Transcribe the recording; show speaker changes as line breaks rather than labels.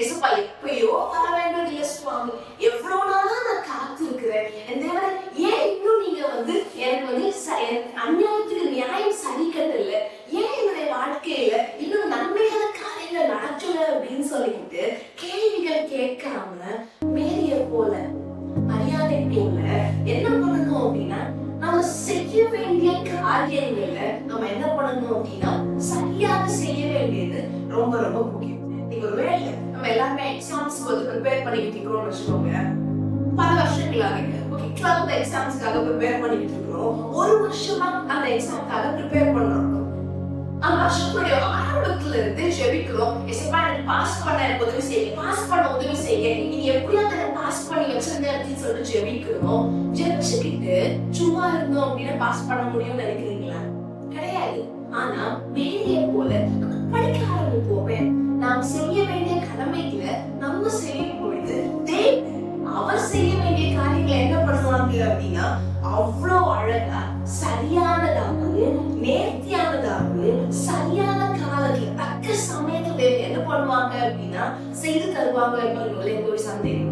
ஏசப்பா எப்பயோ வர வேண்டும் இல்ல சுவாமி, எவ்வளவு நாளா நான் காத்திருக்கிறேன். என் தேவனே, ஏன் இன்னும் நீங்க எனக்கு அநியாயத்துக்கு நியாயம் சரி கட்டல, ஏன் என்னுடைய வாழ்க்கையில இன்னும் நன்மையான காரியங்கள் நடக்கல அப்படின்னு சொல்லிட்டு கேள்விகள் கேட்காம மேரிய போல மரியாதை போல என்ன பண்ணணும் அப்படின்னா, நம்ம செய்ய வேண்டிய காரியங்களை நம்ம என்ன பண்ணணும் அப்படின்னா சரியாக செய்ய வேண்டியது ரொம்ப ரொம்ப முக்கியம். நீங்க ஒரு வேலை நம்ம எல்லாருமே எக்ஸாம்ஸ்க்கு ப்ரிப்பேர் பண்ணிக்கிட்டு இருக்கிறோம்னு வச்சுக்கோங்க. பல வருஷங்களாக 12th எக்ஸாம்ஸ்க்காக ப்ரிப்பேர் பண்ணிக்கிட்டு இருக்கிறோம். ஒரு வருஷமா அந்த எக்ஸாம்க்காக ப்ரிப்பேர் பண்றோம். அந்த வருஷத்துடைய ஆரம்பத்துல இருந்து ஜெபிக்கிறோம், ஏசப்பா எனக்கு பாஸ் பண்ண எனக்கு உதவி செய்யுங்க, பாஸ் பண்ண உதவி செய்யுங்க, நீங்க எப்படியாவது எனக்கு பாஸ் பண்ணி வச்சிருங்க அப்படின்னு சொல்லிட்டு ஜெபிக்கிறோம். ஜெபிச்சுக்கிட்டு சும்மா இருந்தோம் அப்படின்னா பாஸ் பண்ண முடியும்னு நினைக்கிறீங்களா? கிடையாது. ஆனா மேரிய போல படிக்க ஆரம்பிப்போமே, நாம் செய்ய வேண்டிய கடமைகளை நம்ம செய்யும் பொழுது அவர் செய்ய வேண்டிய காரியங்களை என்ன பண்ணுவாங்க அப்படின்னா அவ்வளவு அழகா சரியானதாகவே நேர்த்தியானதாகவே சரியான காலத்துல தக்க சமயத்துல என்ன பண்ணுவாங்க அப்படின்னா செய்து தருவாங்க என்பதில் ஒரு சந்தேகம்